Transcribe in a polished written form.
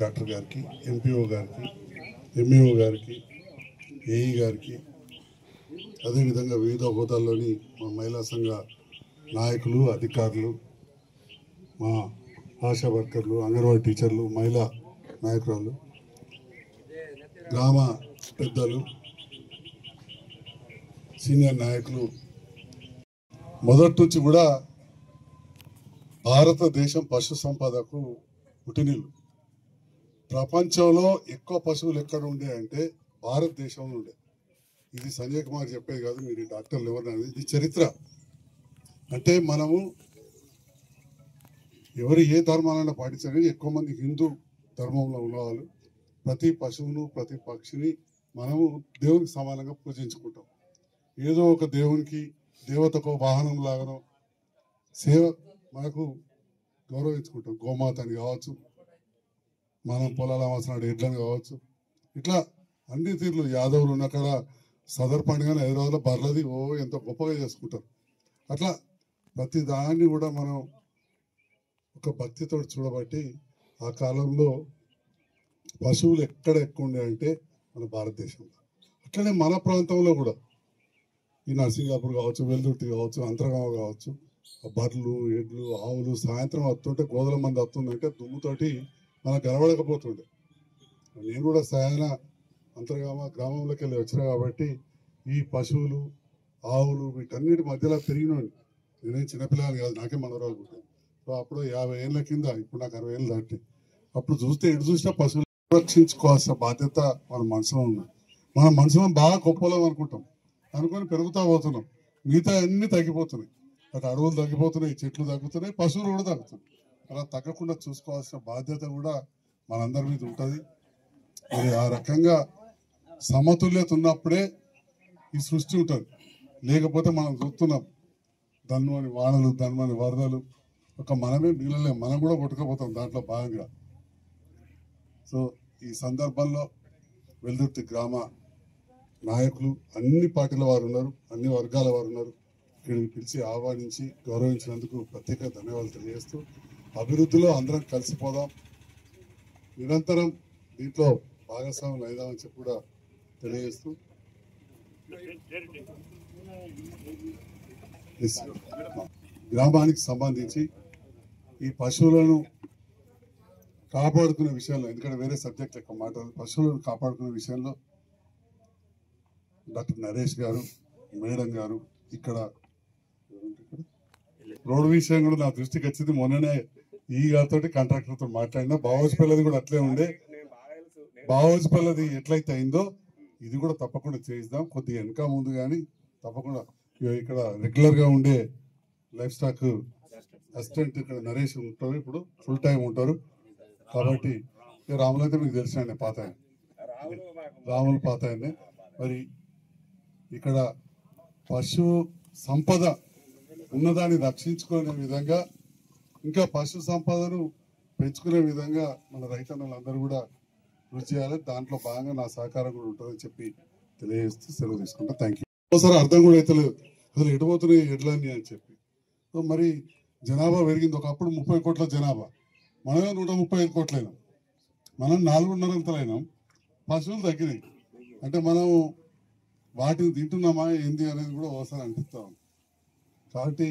Doctor గారికి, MPO గారికి, MEO గారికి, ఏఈ గారికి, అదేవిధంగా వివిధ హోదాల్లోని మా మహిళా సంఘ నాయకులు, అధికారులు, మా ఆశా వర్కర్లు, అంగన్వాడీ టీచర్లు, మహిళా నాయకురాలు, గ్రామ పెద్దలు, సీనియర్ నాయకులు, మొదటి నుంచి కూడా భారతదేశం పశు సంపదకు పుట్టినిల్లు. ప్రపంచంలో ఎక్కువ పశువులు ఎక్కడ ఉండే అంటే భారతదేశంలో ఉండే. ఇది సంజయ్ కుమార్ చెప్పేది కాదు, మీరు డాక్టర్లు ఎవరు, ఇది చరిత్ర. అంటే మనము ఎవరు ఏ ధర్మాలైనా పాటించాలని ఎక్కువ మంది హిందూ ధర్మంలో ఉన్నవాళ్ళు ప్రతి పశువును, ప్రతి పక్షిని మనము దేవునికి సమానంగా పూజించుకుంటాం. ఏదో ఒక దేవునికి, దేవతకు వాహనం లాగానో సేవ మనకు గౌరవించుకుంటాం. గోమాతని కావచ్చు, మనం పొలాల అవసరం ఎడ్లని కావచ్చు, ఇట్లా అన్ని తీర్లు. యాదవులు ఉన్న కాడ సదర్ పండుగని హైదరాబాద్లో బర్లది ఎంతో గొప్పగా చేసుకుంటారు. అట్లా ప్రతి దాన్ని కూడా మనం ఒక భక్తితో చూడబట్టి ఆ కాలంలో పశువులు ఎక్కడ ఎక్కువ ఉండే అంటే మన భారతదేశంలో. అట్లనే మన ప్రాంతంలో కూడా ఈ నర్సింగాపూర్ కావచ్చు, వెల్దుర్తి కావచ్చు, అంతర్గామ కావచ్చు, బర్రెలు, ఎడ్లు, ఆవులు సాయంత్రం వస్తుంటే గోదల మంది వస్తుందంటే దుమ్ముతోటి మనకు కనబడకపోతుండే. నేను కూడా సాయన అంతర్గామ గ్రామంలోకి వెళ్ళి వచ్చినా కాబట్టి ఈ పశువులు, ఆవులు వీటన్నిటి మధ్యలో పెరిగినండి. నేనేం చిన్నపిల్లలు కాదు, నాకే మనవరాలు పుట్టాను. సో అప్పుడు 50 ఏళ్ళ కింద, ఇప్పుడు నాకు 60 ఏళ్ళు దాటి. అప్పుడు చూస్తే ఎటు చూసినా పశువులు రక్షించుకోవాల్సిన బాధ్యత మన మనసులో ఉంది. మన మనసులో బాగా గొప్పలం అనుకొని పెరుగుతూ పోతున్నాం. మిగతా అన్ని తగ్గిపోతున్నాయి. అటు అడవులు తగ్గిపోతున్నాయి, చెట్లు తగ్గుతున్నాయి, పశువులు కూడా తగ్గుతున్నాయి. అలా తగ్గకుండా చూసుకోవాల్సిన బాధ్యత కూడా మనందరి మీద ఉంటుంది. మరి ఆ రకంగా సమతుల్యత ఉన్నప్పుడే ఈ సృష్టి ఉంటుంది. లేకపోతే మనం చూస్తున్నాం ధన్మని వానలు, ధన్మని వరదలు, ఒక మనమే మిగిలలేం, మనం కూడా కొట్టుకుపోతాం దాంట్లో భాగంగా. సో ఈ సందర్భంలో వెల్దుర్తి గ్రామ నాయకులు, అన్ని పార్టీల వారు ఉన్నారు, అన్ని వర్గాల వారు ఉన్నారు. ఇక్కడికి పిలిచి ఆహ్వానించి గౌరవించినందుకు ప్రత్యేక ధన్యవాదాలు తెలియజేస్తూ, అభివృద్ధిలో అందరం కలిసిపోదాం, నిరంతరం దీంట్లో భాగస్వాములు అయిదామని చెప్పి కూడా తెలియజేస్తూ, గ్రామానికి సంబంధించి ఈ పశువులను కాపాడుకునే విషయంలో, ఎందుకంటే వేరే సబ్జెక్ట్ యొక్క మాట్లాడాలి, పశువులను కాపాడుకునే విషయంలో డాక్టర్ నరేష్ గారు, మేడం గారు, ఇక్కడ రోడ్డు విషయం కూడా నా దృష్టికి వచ్చింది. మొన్ననే ఈ గారితో కాంట్రాక్టర్తో మాట్లాడినా, బావోజ్పల్లది కూడా అట్లే ఉండే. బావోజ్పల్లది ఎట్లయితే అయిందో ఇది కూడా తప్పకుండా చేయిద్దాం, కొద్దిగా వెనక ముందు కానీ తప్పకుండా. ఇక్కడ రెగ్యులర్ గా ఉండే లైఫ్ స్టాక్ అసిస్టెంట్ ఇక్కడ నరేష్ ఉంటారు, ఇప్పుడు ఫుల్ టైం ఉంటారు. కాబట్టి రాములు అయితే మీకు తెలిసినండి, పాత ఆయన, రాములు పాత ఆయనే. మరి ఇక్కడ పశు సంపద ఉన్నదాన్ని రక్షించుకునే విధంగా, ఇంకా పశు సంపదను పెంచుకునే విధంగా మన రైతన్నలందరూ కూడా కృషి చేయాలి. దాంట్లో భాగంగా నా సహకారం కూడా ఉంటుందని చెప్పి తెలియజేస్తూ సెలవు తీసుకుంటా. Thank you. ఒకసారి అర్థం కూడా అవుతలేదు అసలు ఎటుపోతున్నాయి ఎడ్లన్నీ అని చెప్పి. మరి జనాభా పెరిగింది. ఒకప్పుడు 30 కోట్ల జనాభా, మనమే 135 కోట్లైనాం. మనం 4.5 పశువులు తగ్గినాయి. అంటే మనం వాటిని తింటున్నామా ఏంది అనేది కూడా ఒకసారి అనిపిస్తాం. కాబట్టి